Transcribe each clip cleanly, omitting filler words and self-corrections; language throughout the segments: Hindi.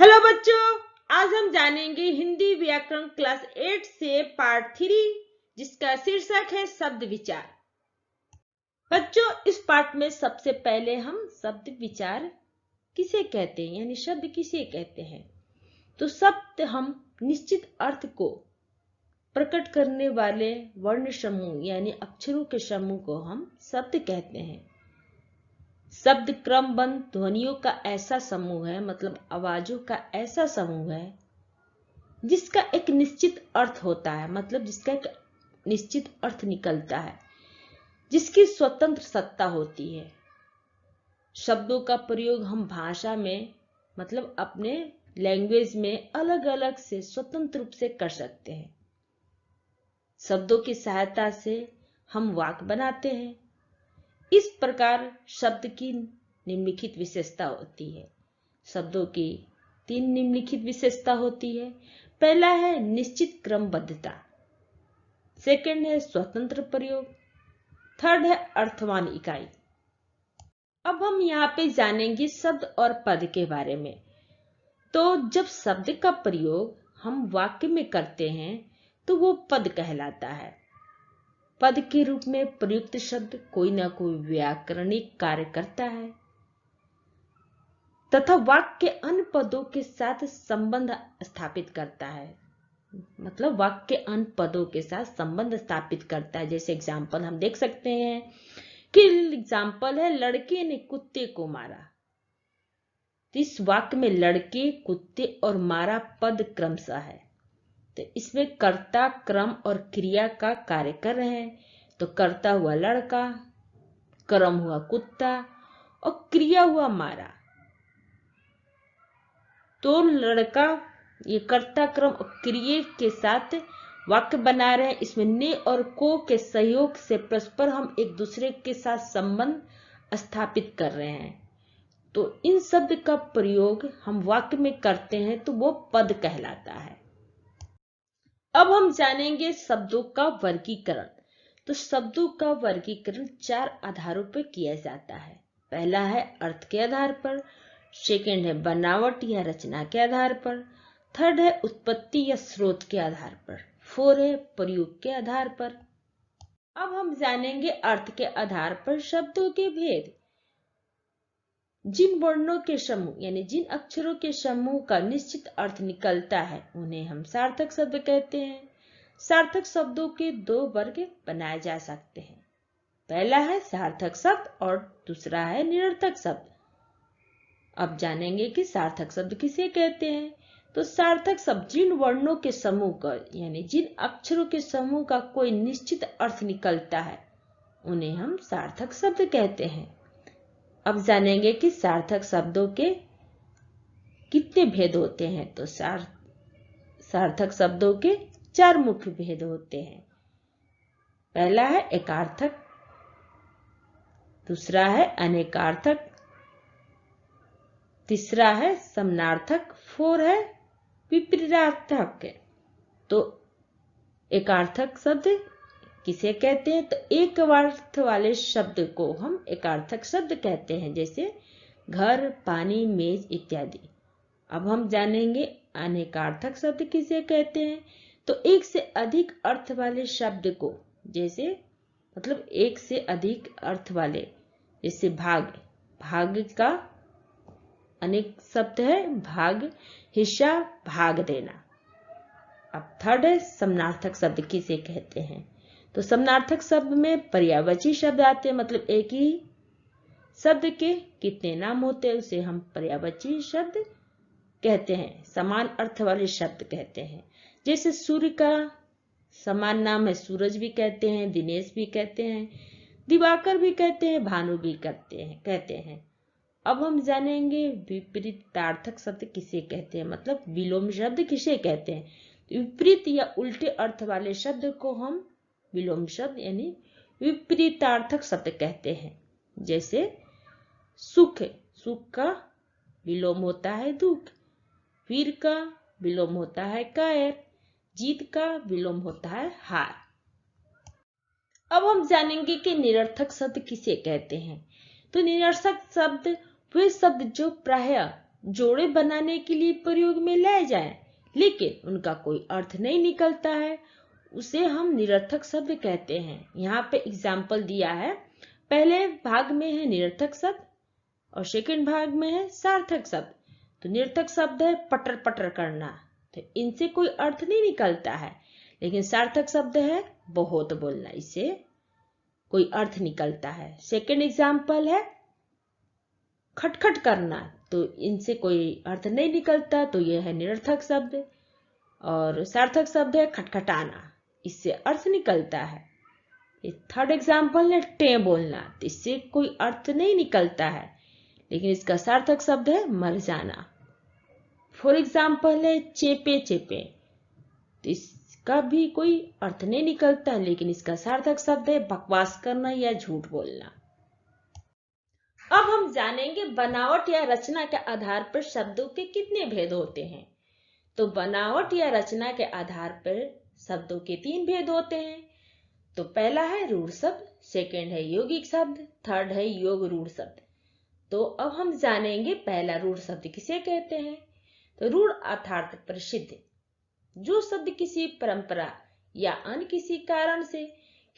हेलो बच्चों, आज हम जानेंगे हिंदी व्याकरण क्लास 8 से पार्ट 3 जिसका शीर्षक है शब्द विचार। बच्चों, इस पार्ट में सबसे पहले हम शब्द विचार किसे कहते हैं यानी शब्द किसे कहते हैं। तो शब्द हम निश्चित अर्थ को प्रकट करने वाले वर्ण समूह यानी अक्षरों के समूह को हम शब्द कहते हैं। शब्द क्रमबद्ध ध्वनियों का ऐसा समूह है, मतलब आवाजों का ऐसा समूह है जिसका एक निश्चित अर्थ होता है, मतलब जिसका एक निश्चित अर्थ निकलता है, जिसकी स्वतंत्र सत्ता होती है। शब्दों का प्रयोग हम भाषा में मतलब अपने लैंग्वेज में अलग अलग से स्वतंत्र रूप से कर सकते हैं। शब्दों की सहायता से हम वाक्य बनाते हैं। इस प्रकार शब्द की निम्नलिखित विशेषता होती है। शब्दों की 3 निम्नलिखित विशेषता होती है। पहला है निश्चित क्रमबद्धता, सेकंड है स्वतंत्र प्रयोग, थर्ड है अर्थवान इकाई। अब हम यहाँ पे जानेंगे शब्द और पद के बारे में। तो जब शब्द का प्रयोग हम वाक्य में करते हैं तो वो पद कहलाता है। पद के रूप में प्रयुक्त शब्द कोई ना कोई व्याकरणिक कार्य करता है तथा वाक्य के अन्य पदों के साथ संबंध स्थापित करता है, मतलब वाक्य के अन्य पदों के साथ संबंध स्थापित करता है। जैसे एग्जाम्पल हम देख सकते हैं कि एग्जाम्पल है लड़के ने कुत्ते को मारा। इस वाक्य में लड़के, कुत्ते और मारा पद क्रमशः है। तो इसमें कर्ता, क्रम और क्रिया का कार्य कर रहे हैं। तो कर्ता हुआ लड़का, क्रम हुआ कुत्ता और क्रिया हुआ मारा। तो लड़का ये कर्ता, क्रम और क्रिया के साथ वाक्य बना रहे हैं। इसमें ने और को के सहयोग से परस्पर हम एक दूसरे के साथ संबंध स्थापित कर रहे हैं। तो इन शब्द का प्रयोग हम वाक्य में करते हैं तो वो पद कहलाता है। अब हम जानेंगे शब्दों का वर्गीकरण। तो शब्दों का वर्गीकरण 4 आधारों पर किया जाता है। पहला है अर्थ के आधार पर, सेकंड है बनावट या रचना के आधार पर, थर्ड है उत्पत्ति या स्रोत के आधार पर, फोर है प्रयोग के आधार पर। अब हम जानेंगे अर्थ के आधार पर शब्दों के भेद। जिन वर्णों के समूह यानी जिन अक्षरों के समूह का निश्चित अर्थ निकलता है उन्हें हम सार्थक शब्द कहते हैं। सार्थक शब्दों के 2 वर्ग बनाए जा सकते हैं। पहला है सार्थक शब्द और दूसरा है निरर्थक शब्द। अब जानेंगे कि सार्थक शब्द किसे कहते हैं। तो सार्थक शब्द जिन वर्णों के समूह का यानी जिन अक्षरों के समूह का कोई निश्चित अर्थ निकलता है उन्हें हम सार्थक शब्द कहते हैं। अब जानेंगे कि सार्थक शब्दों के कितने भेद होते हैं। तो सार्थक शब्दों के 4 मुख्य भेद होते हैं। पहला है एकार्थक, दूसरा है अनेकार्थक, तीसरा है समानार्थक, 4 है विपरीतार्थक। तो एकार्थक शब्द किसे कहते हैं। तो एक अर्थ वाले शब्द को हम एकार्थक शब्द कहते हैं, जैसे घर, पानी, मेज इत्यादि। अब हम जानेंगे अनेकार्थक शब्द किसे कहते हैं। तो एक से अधिक अर्थ वाले शब्द को, जैसे मतलब एक से अधिक अर्थ वाले, जैसे भाग, भाग का अनेक शब्द है भाग, हिस्सा, भाग देना। अब थर्ड है समानार्थक शब्द किसे कहते हैं। तो समानार्थक शब्द में पर्यायवाची शब्द आते हैं, मतलब एक ही शब्द के कितने नाम होते हैं उसे हम पर्यायवाची शब्द कहते हैं। समान अर्थ वाले शब्द कहते हैं। जैसे सूर्य का समान नाम है सूरज भी कहते हैं, दिनेश भी कहते हैं, दिवाकर भी कहते हैं, भानु भी कहते हैं। अब हम जानेंगे विपरीतार्थक शब्द किसे कहते हैं, मतलब विलोम शब्द किसे कहते हैं। विपरीत या उल्टे अर्थ वाले शब्द को हम विलोम शब्द यानी विपरीतार्थक शब्द कहते हैं। जैसे सुख, सुख का विलोम होता है दुख, वीर का विलोम होता है कायर, जीत का विलोम होता है हार। अब हम जानेंगे कि निरर्थक शब्द किसे कहते हैं। तो निरर्थक शब्द वे शब्द जो प्रायः जोड़े बनाने के लिए प्रयोग में लाए जाएं, लेकिन उनका कोई अर्थ नहीं निकलता है, उसे हम निरर्थक शब्द कहते हैं। यहाँ पे एग्जाम्पल दिया है, पहले भाग में है निरर्थक शब्द और सेकंड भाग में है सार्थक शब्द। तो निरर्थक शब्द है पटर पटर करना, तो इनसे कोई अर्थ नहीं निकलता है, लेकिन सार्थक शब्द है बहुत बोलना, इससे कोई अर्थ निकलता है। सेकंड एग्जाम्पल है खटखट करना, तो इनसे कोई अर्थ नहीं निकलता, तो यह है निरर्थक शब्द। और सार्थक शब्द है खटखटाना, इससे अर्थ निकलता है। थर्ड एग्जाम्पल है टे बोलना, तो इससे कोई अर्थ नहीं निकलता है, लेकिन इसका सार्थक शब्द है मर जाना। फॉर एग्जाम्पल है चेपे चेपे, तो इसका भी कोई अर्थ नहीं निकलता, लेकिन इसका सार्थक शब्द है बकवास करना या झूठ बोलना। अब हम जानेंगे बनावट या रचना के आधार पर शब्दों के कितने भेद होते हैं। तो बनावट या रचना के आधार पर शब्दों के 3 भेद होते हैं। तो पहला है रूढ़ शब्द, सेकंड है यौगिक शब्द, थर्ड है योग रूढ़ शब्द। तो अब हम जानेंगे पहला रूढ़ शब्द किसे कहते हैं। तो रूढ़ अर्थात प्रसिद्ध, जो शब्द किसी परंपरा या अन्य किसी कारण से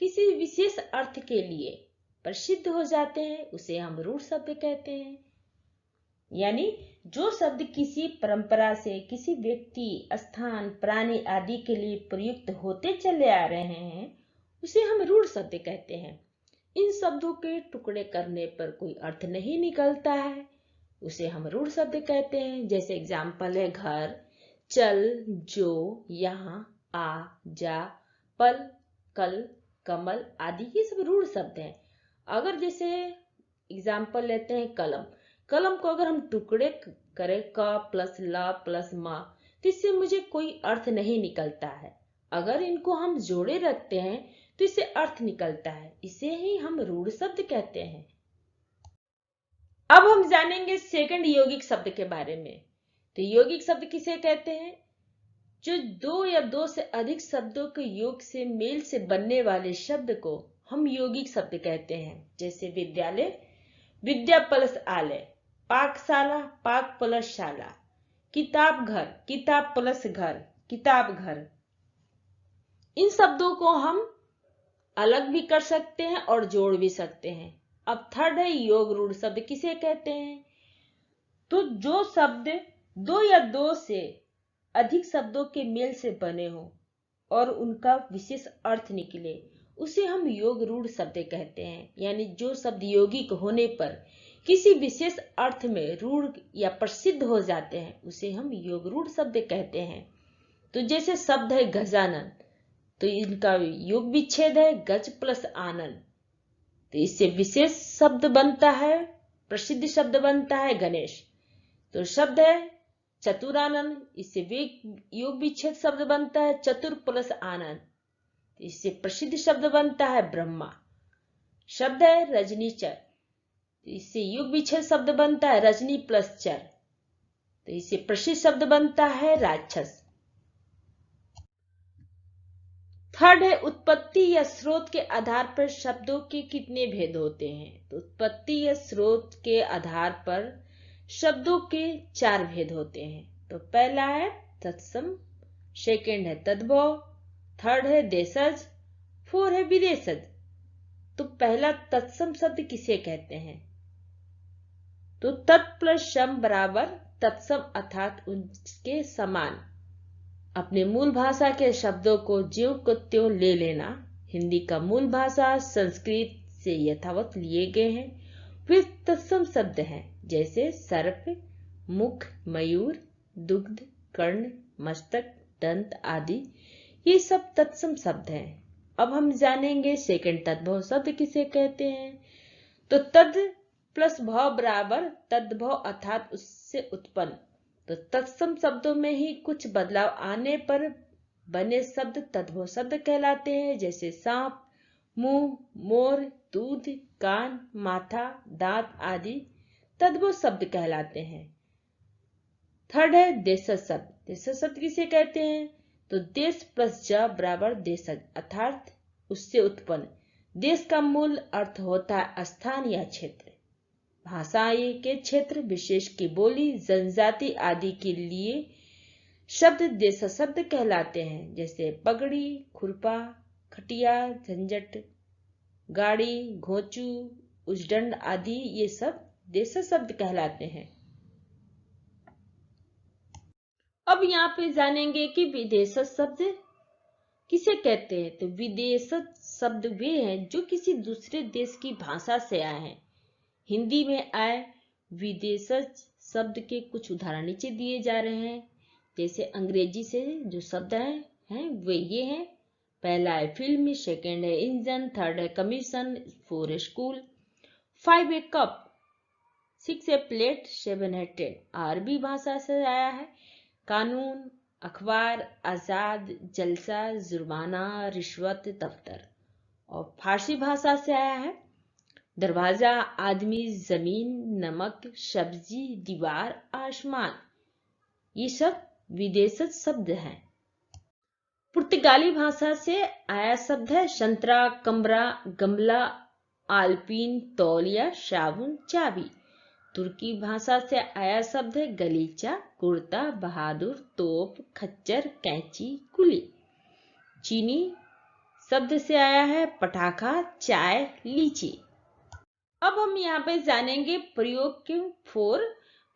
किसी विशेष अर्थ के लिए प्रसिद्ध हो जाते हैं, उसे हम रूढ़ शब्द कहते हैं। यानी जो शब्द किसी परंपरा से किसी व्यक्ति, स्थान, प्राणी आदि के लिए प्रयुक्त होते चले आ रहे हैं, उसे हम रूढ़ शब्द कहते हैं। इन शब्दों के टुकड़े करने पर कोई अर्थ नहीं निकलता है, उसे हम रूढ़ शब्द कहते हैं। जैसे एग्जाम्पल है घर, चल, जो, यहाँ, आ, जा, पल, कल, कमल आदि, ये सब रूढ़ शब्द हैं। अगर जैसे एग्जाम्पल लेते हैं कलम, कलम को अगर हम टुकड़े करें क प्लस ल प्लस म, तो इससे मुझे कोई अर्थ नहीं निकलता है। अगर इनको हम जोड़े रखते हैं तो इससे अर्थ निकलता है, इसे ही हम रूढ़ शब्द कहते हैं। अब हम जानेंगे सेकंड यौगिक शब्द के बारे में। तो यौगिक शब्द किसे कहते हैं? जो 2 या 2 से अधिक शब्दों के योग से मेल से बनने वाले शब्द को हम यौगिक शब्द कहते हैं। जैसे विद्यालय, विद्या प्लस आलय, पाकशाला, पाक प्लस शाला, किताब घर, किताब प्लस घर, किताब घर। इन शब्दों को हम अलग भी कर सकते हैं और जोड़ भी सकते हैं। अब थर्ड है योग रूढ़ शब्द किसे कहते हैं? तो जो शब्द 2 या 2 से अधिक शब्दों के मेल से बने हो और उनका विशेष अर्थ निकले, उसे हम योग रूढ़ शब्द कहते हैं। यानी जो शब्द यौगिक होने पर किसी विशेष अर्थ में रूढ़ या प्रसिद्ध हो जाते हैं, उसे हम योग रूढ़ शब्द कहते हैं। तो जैसे शब्द है गजानन, तो इनका योग विच्छेद है गज प्लस आनंद, तो इससे विशेष शब्द बनता है, प्रसिद्ध शब्द बनता है गणेश। तो शब्द है चतुरानंद, इससे योग विच्छेद शब्द बनता है चतुर प्लस आनंद, इससे प्रसिद्ध शब्द बनता है ब्रह्मा। शब्द है रजनीचर, इससे योग विच्छेद शब्द बनता है रजनी प्लस चर, तो इससे प्रसिद्ध शब्द बनता है राक्षस। थर्ड है उत्पत्ति या स्रोत के आधार पर शब्दों के कितने भेद होते हैं। तो उत्पत्ति या स्रोत के आधार पर शब्दों के 4 भेद होते हैं। तो पहला है तत्सम, सेकंड है तद्भव, थर्ड है देशज, 4 है विदेशज। तो पहला तत्सम शब्द किसे कहते हैं? तो तत् प्लस सम बराबर तत्सम, अर्थात उनके समान। अपने मूल भाषा के शब्दों को ज्यों को त्यों ले लेना। हिंदी का मूल भाषा संस्कृत से यथावत लिए गए हैं। फिर तत्सम शब्द हैं जैसे सर्प, मुख, मयूर, दुग्ध, कर्ण, मस्तक, दंत आदि, ये सब तत्सम शब्द हैं। अब हम जानेंगे सेकंड तद्भव शब्द किसे कहते हैं। तो तद प्लस भव बराबर तद्भव, अर्थात उससे उत्पन्न। तो तत्सम शब्दों में ही कुछ बदलाव आने पर बने शब्द तद्भव शब्द कहलाते हैं। जैसे सांप, मुंह, मोर, दूध, कान, माथा, दांत आदि तद्भव शब्द कहलाते हैं। थर्ड है देशज शब्द। देशज शब्द किसे कहते हैं? तो देश प्लस ज बराबर देशज, अर्थात उससे उत्पन्न। देश का मूल अर्थ होता है स्थान या क्षेत्र। भाषाएं के क्षेत्र विशेष की बोली, जनजाति आदि के लिए शब्द देश शब्द कहलाते हैं, जैसे पगड़ी, खुरपा, खटिया, झंझट, गाड़ी, घोंचू, उजडंड आदि ये सब देश शब्द कहलाते हैं। अब यहाँ पे जानेंगे कि विदेशज शब्द किसे कहते हैं। तो विदेशज शब्द वे हैं जो किसी दूसरे देश की भाषा से आए हैं। हिंदी में आए विदेशज शब्द के कुछ उदाहरण नीचे दिए जा रहे हैं। जैसे अंग्रेजी से जो शब्द हैं वे ये हैं। पहला है फिल्म, सेकंड है इंजन, थर्ड है कमीशन, 4 है स्कूल, 5 है कप, 6 है प्लेट, 7 है ट्रेन। अरबी भाषा से आया है कानून, अखबार, आजाद, जलसा, जुर्माना, रिश्वत, दफ्तर। और फारसी भाषा से आया है दरवाजा, आदमी, जमीन, नमक, सब्जी, दीवार, आसमान। ये सब विदेशज शब्द हैं। पुर्तगाली भाषा से आया शब्द है संतरा, कमरा, गमला, आलपीन, तौलिया, साबुन, चाबी। तुर्की भाषा से आया शब्द है गलीचा, कुर्ता, बहादुर, तोप, खच्चर, कैंची, कुली। चीनी शब्द से आया है पटाखा, चाय, लीची। अब हम यहाँ पे जानेंगे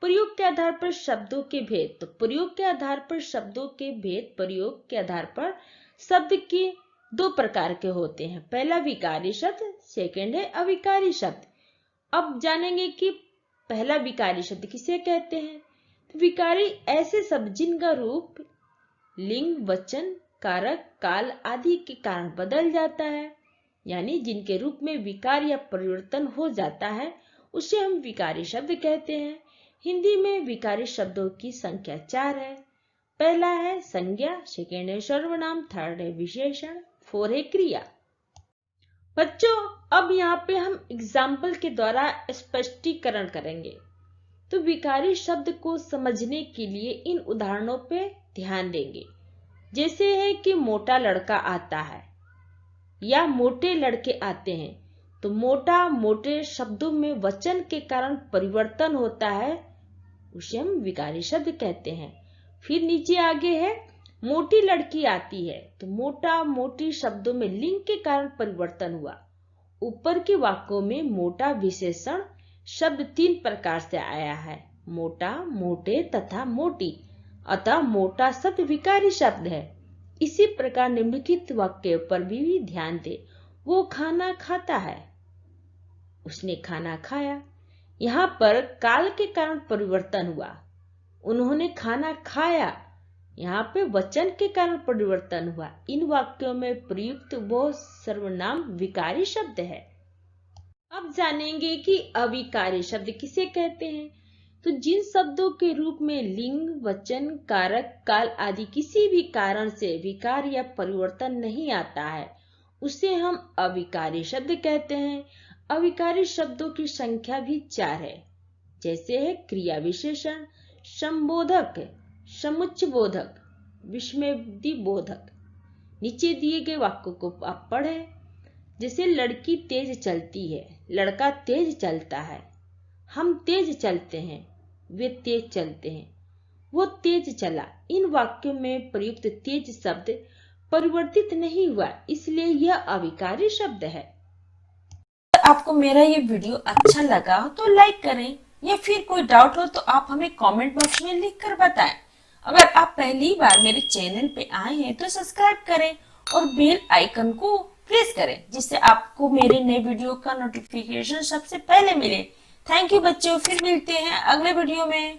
प्रयोग के आधार पर शब्दों के भेद। तो प्रयोग के आधार पर शब्दों के भेद प्रयोग के आधार पर शब्द के 2 प्रकार के होते हैं। पहला विकारी शब्द, सेकंड है अविकारी शब्द। अब जानेंगे कि पहला विकारी शब्द किसे कहते हैं। तो विकारी ऐसे शब्द जिनका रूप लिंग, वचन, कारक, काल आदि के कारण बदल जाता है, यानी जिनके रूप में विकार या परिवर्तन हो जाता है, उसे हम विकारी शब्द कहते हैं। हिंदी में विकारी शब्दों की संख्या 4 है। पहला है संज्ञा, सेकंड है सर्वनाम, थर्ड है विशेषण, 4 है क्रिया। बच्चों अब यहाँ पे हम एग्जाम्पल के द्वारा स्पष्टीकरण करेंगे। तो विकारी शब्द को समझने के लिए इन उदाहरणों पे ध्यान देंगे। जैसे है कि मोटा लड़का आता है या मोटे लड़के आते हैं। तो मोटा, मोटे शब्दों में वचन के कारण परिवर्तन होता है, उसे हम विकारी शब्द कहते हैं। फिर नीचे आगे है मोटी लड़की आती है। तो मोटा, मोटी शब्दों में लिंग के कारण परिवर्तन हुआ। ऊपर के वाक्यों में मोटा विशेषण शब्द 3 प्रकार से आया है, मोटा, मोटे तथा मोटी। अतः मोटा शब्द विकारी शब्द है। इसी प्रकार निम्नलिखित वाक्य पर भी ध्यान दे। वो खाना खाता है, उसने खाना खाया। यहाँ पर काल के कारण परिवर्तन हुआ, उन्होंने खाना खाया। यहाँ पे वचन के कारण परिवर्तन हुआ। इन वाक्यों में प्रयुक्त वो सर्वनाम विकारी शब्द है। अब जानेंगे कि अविकारी शब्द किसे कहते हैं। तो जिन शब्दों के रूप में लिंग, वचन, कारक, काल आदि किसी भी कारण से विकार या परिवर्तन नहीं आता है, उसे हम अविकारी शब्द कहते हैं। अविकारी शब्दों की संख्या भी 4 है। जैसे है क्रिया विशेषण, संबोधक, समुच्चयबोधक, विस्मयदिबोधक। नीचे दिए गए वाक्यों को आप पढ़ें। जैसे लड़की तेज चलती है, लड़का तेज चलता है, हम तेज चलते हैं, वे तेज चलते हैं, वो तेज चला। इन वाक्यों में प्रयुक्त तेज शब्द परिवर्तित नहीं हुआ, इसलिए यह अविकारी शब्द है। अगर आपको मेरा ये वीडियो अच्छा लगा हो तो लाइक करें, या फिर कोई डाउट हो तो आप हमें कमेंट बॉक्स में लिखकर बताएं। अगर आप पहली बार मेरे चैनल पे आए हैं तो सब्सक्राइब करें और बेल आइकन को प्रेस करें, जिससे आपको मेरे नए वीडियो का नोटिफिकेशन सबसे पहले मिले। थैंक यू बच्चों, फिर मिलते हैं अगले वीडियो में।